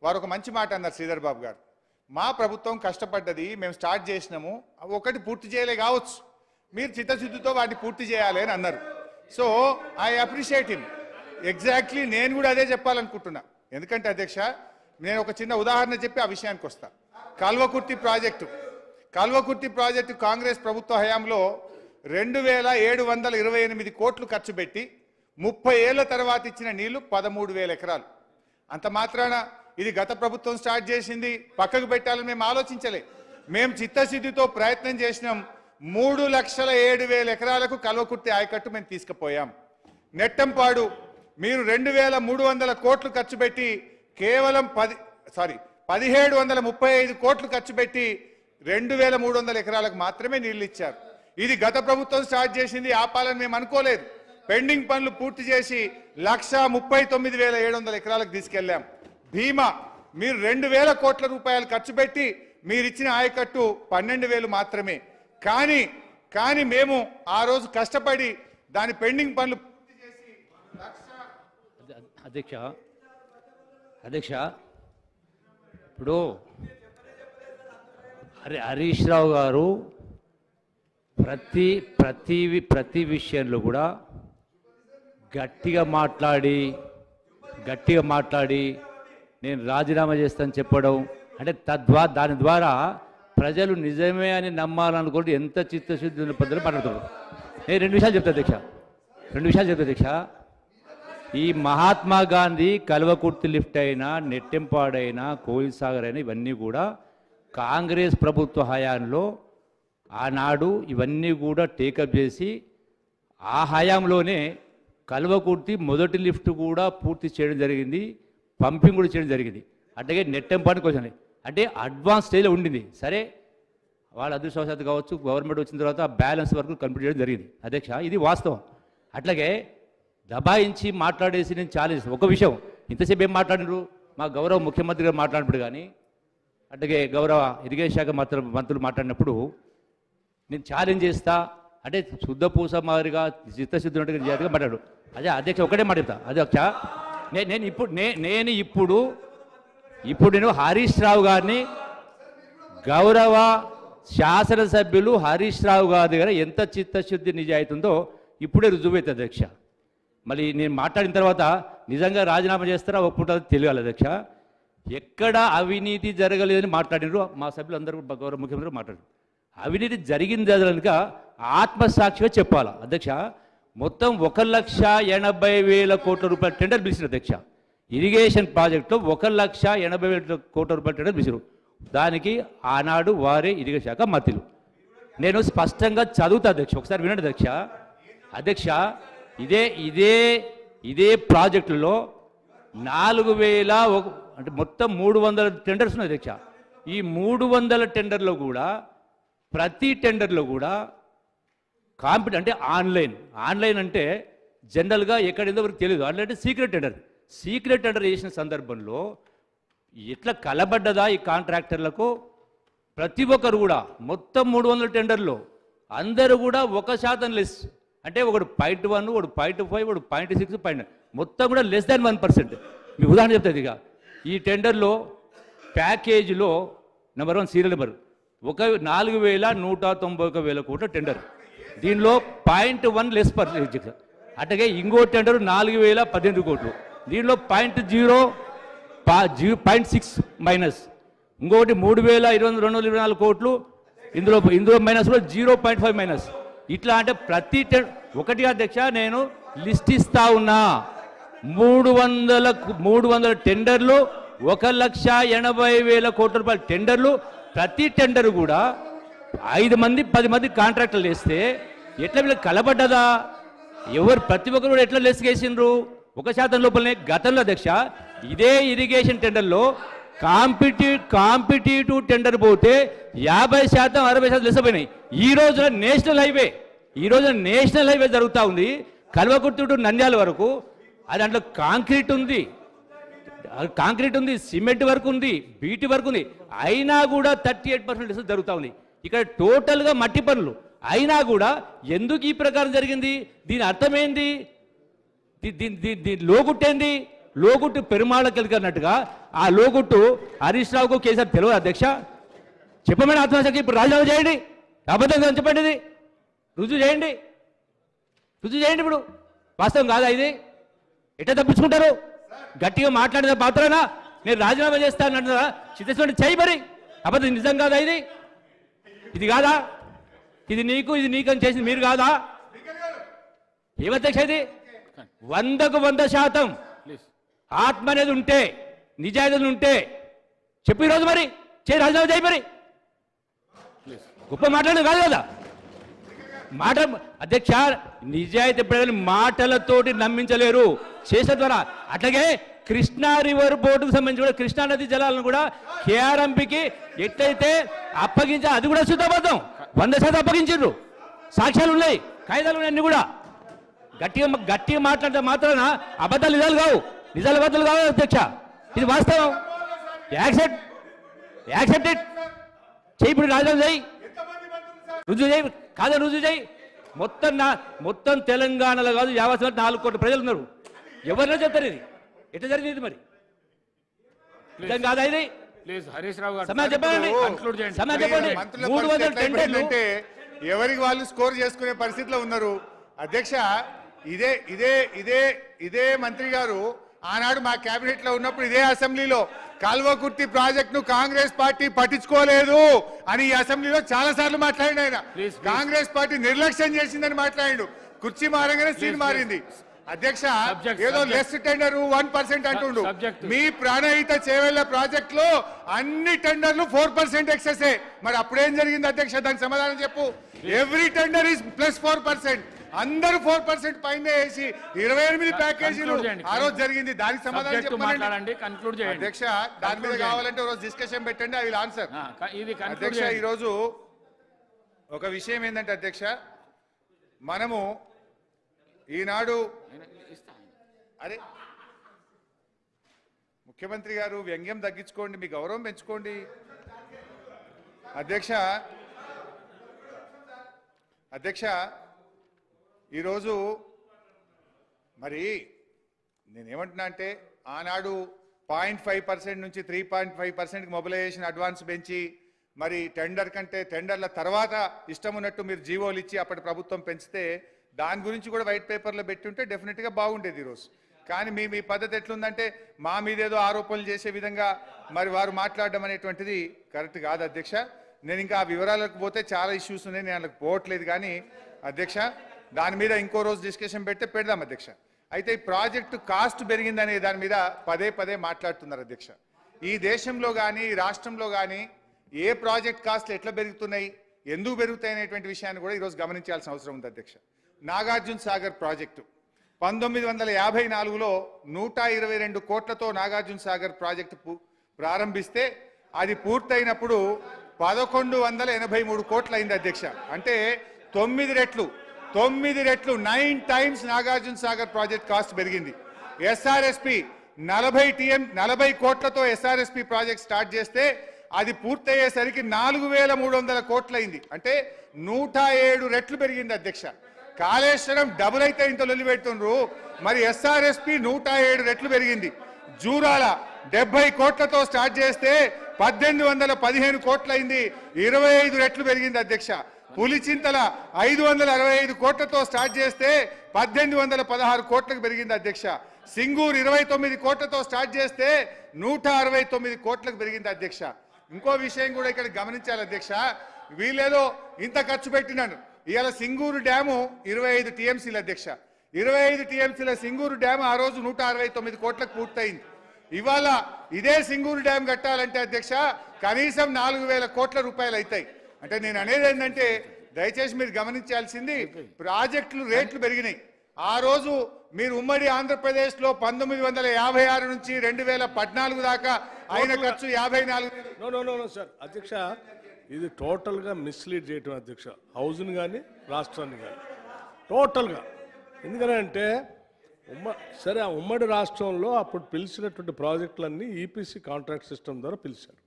వారు ఒక మంచి మాట అన్నారు శ్రీధర్ బాబు గారు. మా ప్రభుత్వం కష్టపడ్డది, మేము స్టార్ట్ చేసినాము, ఒకటి పూర్తి చేయలే కావచ్చు, మీరు చిత్తశుద్ధితో వాటిని పూర్తి చేయాలి అని అన్నారు. So I appreciate him. Exactly నేను కూడా అదే చెప్పాలనుకుంటున్నా. ఎందుకంటే అధ్యక్ష, నేను ఒక చిన్న ఉదాహరణ చెప్పి ఆ విషయానికి వస్తా. కల్వకుర్తి ప్రాజెక్టు కాంగ్రెస్ ప్రభుత్వ హయాంలో 2728 కోట్లు ఖర్చు పెట్టి 30 ఏళ్ల తర్వాత ఇచ్చిన నీళ్లు 13,000 ఎకరాలు. అంత మాత్రాన ఇది గత ప్రభుత్వం స్టార్ట్ చేసింది పక్కకు పెట్టాలని మేము ఆలోచించలే. మేము చిత్తశుద్ధితో ప్రయత్నం చేసినాం. 3,07,000 ఎకరాలకు కల్వకుర్తి ఆయకట్టు మేము తీసుకుపోయాం. నెట్టంపాడు మీరు 2,300 కోట్లు ఖర్చు పెట్టి కేవలం 1,735 కోట్లు ఖర్చు పెట్టి 2,300 ఎకరాలకు మాత్రమే నీళ్లు ఇచ్చారు. ఇది గత ప్రభుత్వం స్టార్ట్ చేసింది, ఆపాలని మేము అనుకోలేదు. పెండింగ్ పనులు పూర్తి చేసి 1,39,700 ఎకరాలకు తీసుకెళ్లాం. భీమా మీరు 2,000 కోట్ల రూపాయలు ఖర్చు పెట్టి మీరు ఇచ్చిన ఆయకట్టు 12,000 మాత్రమే. కానీ మేము ఆ రోజు కష్టపడి దాని పెండింగ్ పనులు పూర్తి చేసి అధ్యక్ష ఇప్పుడు హరీష్ రావు గారు ప్రతి విషయంలో కూడా గట్టిగా మాట్లాడి నేను రాజీనామా చేస్తానని చెప్పడం, అంటే దాని ద్వారా ప్రజలు నిజమే అని నమ్మాలనుకుంటే ఎంత చిత్తశుద్ధి ఉన్న పద్ధతిలో మాట్లాడుతున్నారు. నేను 2 విషయాలు చెప్తా అధ్యక్ష. ఈ మహాత్మా గాంధీ కల్వకుర్తి లిఫ్ట్ అయినా, నెట్టెంపాడైనా, కోయిల్ సాగర్ అయినా ఇవన్నీ కూడా కాంగ్రెస్ ప్రభుత్వ హయాంలో ఆనాడు ఇవన్నీ కూడా టేకప్ చేసి ఆ హయాంలోనే కల్వకుర్తి మొదటి లిఫ్ట్ కూడా పూర్తి చేయడం జరిగింది, పంపింగ్ కూడా చేయడం జరిగింది. అట్లాగే నెట్టెంపాడు క్వశ్చన్ అంటే అడ్వాన్స్ స్టేజ్లో ఉండింది. సరే, వాళ్ళ అదృష్టవశాత్తు కావచ్చు, గవర్నమెంట్ వచ్చిన తర్వాత బ్యాలెన్స్ వరకు కంప్లీట్ చేయడం జరిగింది. అధ్యక్ష, ఇది వాస్తవం. అట్లాగే దబాయించి మాట్లాడేసి నేను ఛాలెంజ్ ఒక విషయం, ఇంతసేపు ఏం మాట్లాడినారు మా గౌరవ ముఖ్యమంత్రి గారు మాట్లాడినప్పుడు, కానీ అట్లాగే గౌరవ ఇరిగేషన్ శాఖ మంత్రులు మాట్లాడినప్పుడు నేను ఛాలెంజ్ చేస్తా అంటే శుద్ధ పూస మాదిరిగా చిత్తశుద్ధి ఉన్నట్టుగా జాతిగా మాట్లాడు. అదే అధ్యక్ష, ఒకటే మాట చెప్తా అధ్యక్ష. నేను ఇప్పుడు హరీష్ రావు గారిని, గౌరవ శాసనసభ్యులు హరీష్ రావు గారి దగ్గర ఎంత చిత్తశుద్ధి నిజాయితీ ఉందో ఇప్పుడే రుజువైతే అధ్యక్ష. మళ్ళీ నేను మాట్లాడిన తర్వాత నిజంగా రాజీనామా చేస్తారా ఒప్పుకుంటారో తెలియాలి అధ్యక్ష. ఎక్కడ అవినీతి జరగలేదని మాట్లాడినారు మా సభ్యులు అందరూ, గౌరవ ముఖ్యమంత్రి మాట్లాడారు. అవినీతి జరిగింది కనుక ఆత్మసాక్షిగా చెప్పాలి అధ్యక్ష. మొత్తం 1,80,000 కోట్ల రూపాయల టెండర్ పిలిచిన అధ్యక్ష. ఇరిగేషన్ ప్రాజెక్టులో 1,80,000 కోట్ల రూపాయల టెండర్ పిలిచారు. దానికి ఆనాడు వారే ఇరిగేషన్ శాఖ మంత్రులు. నేను స్పష్టంగా చదువుతా అధ్యక్ష, ఒకసారి వినండి అధ్యక్ష. ఇదే ప్రాజెక్టులో 4,000 అంటే మొత్తం 300 టెండర్స్ ఉన్నాయి అధ్యక్ష. ఈ 300 టెండర్లో కూడా ప్రతి టెండర్లో కూడా అంటే ఆన్లైన్ అంటే జనరల్గా ఎక్కడేదో వరకు తెలియదు. ఆన్లైన్ అంటే సీక్రెట్ టెండర్ చేసిన సందర్భంలో ఎట్లా కలబడ్డదా ఈ కాంట్రాక్టర్లకు, ప్రతి ఒక్కరు కూడా మొత్తం 300 టెండర్లో అందరూ కూడా 1% లెస్, అంటే ఒకడు 0.1, ఒకడు 0.5, ఒకడు 0.6, మొత్తం కూడా లెస్ దాన్ 1%. మీ ఉదాహరణ చెప్తుంది. ఇక ఈ టెండర్లో ప్యాకేజీలో నెంబర్ 1 సీరియల్ నెంబర్ 4,191,000 కోట్ల టెండర్, దీనిలో 0.1 లెస్ పర్సెంటేజ్. అట్లాగే ఇంకో టెండర్ 4,018 కోట్లు, దీనిలో 0.6 మైనస్. ఇంకొకటి 3,224 కోట్లు, ఇందులో మైనస్లో 0.5 మైనస్. ఇట్లా అంటే ప్రతి ఒకటి అధ్యక్ష నేను లిస్ట్ ఇస్తా ఉన్నా. 300 టెండర్లు, 1,80,000 కోట్ల రూపాయల టెండర్లు. ప్రతి టెండర్ కూడా 5 మంది 10 మంది కాంట్రాక్టర్లు వేస్తే ఎట్లా వీళ్ళకి కలబడ్డదా? ప్రతి ఒక్కరు కూడా ఎట్లా లెస్ చేసిండ్రు? 1% లోపలనే. గతంలో అధ్యక్ష ఇదే ఇరిగేషన్ టెండర్లో కాంపిటేటివ్ టెండర్ పోతే 50%, 60% లెస్ అయిపోయినాయి. ఈ రోజున నేషనల్ హైవే జరుగుతూ ఉంది, కల్వకుర్తి టు నంద్యాల వరకు. అది దాంట్లో కాంక్రీట్ ఉంది, సిమెంట్ వర్క్ ఉంది, బీటీ వర్క్ ఉంది. అయినా కూడా 38% లెస్ జరుగుతూ ఉంది. ఇక్కడ టోటల్గా మట్టి పనులు అయినా కూడా ఎందుకు ఈ ప్రకారం జరిగింది? దీని అర్థమైంది, దీని లోగుట్టేంది లోగుట్టు పెరుమాళకెళ్ళి అన్నట్టుగా ఆ లోగుట్టు హరీష్ రావుకు కేసీఆర్ తెలియదు అధ్యక్ష. చెప్పమని ఆత్మహత్యకి ఇప్పుడు రాజీనామా చేయండి, అబద్ధంగా చెప్పండి, ఇది రుజువు చేయండి, రుజువు చేయండి. ఇప్పుడు వాస్తవం కాదా ఇది? ఎట్లా తప్పించుకుంటారు? గట్టిగా మాట్లాడిన మాత్రాన నేను రాజీనామా చేస్తాను అంటున్నా, చిత్తశుద్ధి చేయి మరి. అబద్ధం నిజం కాదా ఇది? ఇది కాదా? ఇది నీకు ఇది నీకని చేసింది మీరు కాదా? ఏమధ్యక్ష ఇది? 100% ఆత్మ అనేది ఉంటే, నిజాయితీలు ఉంటే చెప్పు ఈరోజు మరి చేయి, రాజీనామా చేయి మరి. గొప్ప మాట్లాడేది కాదు కదా మాట. అధ్యక్ష, నిజాయితీ ప్రజలు మాటలతోటి నమ్మించలేరు, చేసిన ద్వారా. అట్లాగే కృష్ణా రివర్ బోర్డుకు సంబంధించి కూడా కృష్ణా నది జలాలను కూడా కేఆర్ఎంపీకి ఎట్లయితే అప్పగించా, అది కూడా శుద్ధబద్ధం, 100% అప్పగించారు. సాక్ష్యాలు ఉన్నాయి, కాగితాలు ఉన్నాయి, అన్ని కూడా. గట్టిగా మాట్లాడితే మాత్రాన అబద్ధాలు నిజాలు కావు, నిజాలు అబద్ధాలు కావు అధ్యక్ష. ఇది వాస్తవం. Accept it. చేయి ఇప్పుడు, రాజీనామా చేయి, రుజువు చేయి. కాదా రుజువు చేయి. మొత్తం తెలంగాణలో కాదు, యావత్ 4 కోట్ల ప్రజలు ఉన్నారు. ఎవరినో చెప్తారు ఇది ఎట్లా జరిగింది మరి? నిజం కాదా ఇది? హరీష్ రావు గారు సమయం చెప్పండి, సమయం చెప్పండి. 300 టెండర్లు అంటే ఎవరికి వాళ్ళు స్కోర్ చేసుకునే పరిస్థితిలో ఉన్నారు అధ్యక్ష. ఇదే ఇదే ఇదే ఇదే మంత్రి గారు ఆనాడు మా కేబినెట్ లో ఉన్నప్పుడు ఇదే అసెంబ్లీలో కాల్వకుర్తి ప్రాజెక్ట్ ను కాంగ్రెస్ పార్టీ పట్టించుకోలేదు అని ఈ అసెంబ్లీలో చాలా సార్లు మాట్లాడిన ఆయన. కాంగ్రెస్ పార్టీ నిర్లక్ష్యం చేసిందని మాట్లాడాడు. కుర్చీ మారంగానే సీన్ మారింది అధ్యక్ష. ఏదో లెస్ టెండర్ 1% అంటుండు. మీ ప్రాణహిత చేవెళ్ల ప్రాజెక్ట్ లో అన్ని టెండర్లు 4% ఎక్సెస్. మరి అప్పుడేం జరిగింది అధ్యక్ష? దానికి సమాధానం చెప్పు. Every tender is +4%. అందరూ 4% పైన వేసి 28 ప్యాకేజీలు ఆ రోజు జరిగింది. దానికి సమాధానం చెప్పండి అధ్యక్ష. దాని మీద కావాలంటే రోజు డిస్కషన్ పెట్టండి, ఐ విల్ ఆన్సర్. అధ్యక్ష, ఈరోజు ఒక విషయం ఏంటంటే అధ్యక్ష, మనము ఈనాడు అరే ముఖ్యమంత్రి గారు వ్యంగ్యం తగ్గించుకోండి, మీ గౌరవం పెంచుకోండి అధ్యక్ష. అధ్యక్ష, ఈరోజు మరి నేనేమంటున్నా అంటే ఆనాడు 0.5% నుంచి 3.5% మొబిలైజేషన్ అడ్వాన్స్ పెంచి మరి టెండర్ కంటే టెండర్ల తర్వాత ఇష్టం ఉన్నట్టు మీరు జీవోలు ఇచ్చి అప్పటి ప్రభుత్వం పెంచితే దాని గురించి కూడా వైట్ పేపర్లో పెట్టి ఉంటే డెఫినెట్గా బాగుండేది ఈరోజు. కానీ మీ పద్ధతి ఎట్లుందంటే మా మీద ఏదో ఆరోపణలు చేసే విధంగా మరి వారు మాట్లాడడం అనేటువంటిది కరెక్ట్ కాదు అధ్యక్ష. నేను ఇంకా ఆ వివరాలకు పోతే చాలా ఇష్యూస్ ఉన్నాయి, నేను అందుకు పోవట్లేదు. కానీ అధ్యక్ష, దాని మీద ఇంకో రోజు డిస్కషన్ పెడితే పెడదాం అధ్యక్ష. అయితే ఈ ప్రాజెక్టు కాస్ట్ పెరిగిందనే దాని మీద పదే మాట్లాడుతున్నారు అధ్యక్ష. ఈ దేశంలో కానీ ఈ రాష్ట్రంలో కానీ ఏ ప్రాజెక్ట్ కాస్ట్లు ఎట్లా పెరుగుతున్నాయి, ఎందుకు పెరుగుతాయి అనేటువంటి విషయాన్ని కూడా ఈరోజు గమనించాల్సిన అవసరం ఉంది అధ్యక్ష. నాగార్జున సాగర్ ప్రాజెక్టు 1954లో 122 కోట్లతో నాగార్జున సాగర్ ప్రాజెక్టు ప్రారంభిస్తే అది పూర్తయినప్పుడు 1183 కోట్లు అయింది అధ్యక్ష. అంటే 9 రెట్లు 9 times Nagarjuna Sagar project cost పెరిగింది. ఎస్ఆర్ఎస్పి 40 కోట్లతో ఎస్ఆర్ఎస్పి ప్రాజెక్ట్ స్టార్ట్ చేస్తే అది పూర్తయ్యేసరికి 4300 కోట్లు అయింది. అంటే 107 రెట్లు పెరిగింది అధ్యక్ష. కాళేశ్వరం డబుల్ అయితే ఇంత లొల్లి పెడుతుండ్రు, మరి ఎస్ఆర్ఎస్పి 107 రెట్లు పెరిగింది. జూరాల 70 కోట్లతో స్టార్ట్ చేస్తే 1815 కోట్లు అయింది, 25 రెట్లు పెరిగింది అధ్యక్ష. పులిచింతల 565 కోట్లతో స్టార్ట్ చేస్తే 1816 కోట్లకు పెరిగింది అధ్యక్ష. సింగూరు 29 కోట్లతో స్టార్ట్ చేస్తే 169 కోట్లకు పెరిగింది అధ్యక్ష. ఇంకో విషయం కూడా ఇక్కడ గమనించాలి అధ్యక్ష, వీళ్ళేదో ఇంత ఖర్చు పెట్టినాను. ఇవాళ సింగూరు డ్యాము 25 టీఎంసీల అధ్యక్ష. 25 టీఎంసీల సింగూరు డ్యాము ఆ రోజు 169 కోట్లకు పూర్తయింది. ఇవాళ ఇదే సింగూరు డ్యామ్ కట్టాలంటే అధ్యక్ష కనీసం 4000 కోట్ల రూపాయలు అవుతాయి. అంటే నేను అనేది ఏంటంటే దయచేసి మీరు గమనించాల్సింది ప్రాజెక్టులు రేట్లు పెరిగినాయి. ఆ రోజు మీరు ఉమ్మడి ఆంధ్రప్రదేశ్లో 1956 నుంచి 2014 దాకా అయిన ఖర్చు 54. సార్ అధ్యక్ష, ఇది టోటల్గా మిస్లీడ్ చేయటం అధ్యక్ష, హౌస్ని కానీ రాష్ట్రాన్ని కానీ టోటల్గా. ఎందుకంటే సరే ఆ ఉమ్మడి రాష్ట్రంలో అప్పుడు పిలిచినటువంటి ప్రాజెక్టులన్నీ ఈపీసీ కాంట్రాక్ట్ సిస్టమ్ ద్వారా పిలిచారు.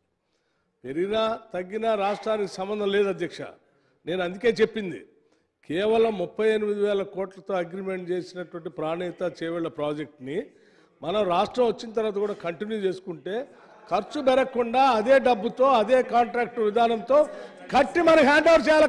పెరిగినా తగ్గినా రాష్ట్రానికి సంబంధం లేదు అధ్యక్ష. నేను అందుకే చెప్పింది, కేవలం 38,000 కోట్లతో అగ్రిమెంట్ చేసినటువంటి ప్రాణహిత చేవెళ్ల ప్రాజెక్ట్ని మనం రాష్ట్రం వచ్చిన తర్వాత కూడా కంటిన్యూ చేసుకుంటే ఖర్చు పెరగకుండా అదే డబ్బుతో అదే కాంట్రాక్ట్ విధానంతో కట్టి మనకి హ్యాండ్ ఓవర్ చేయాలి.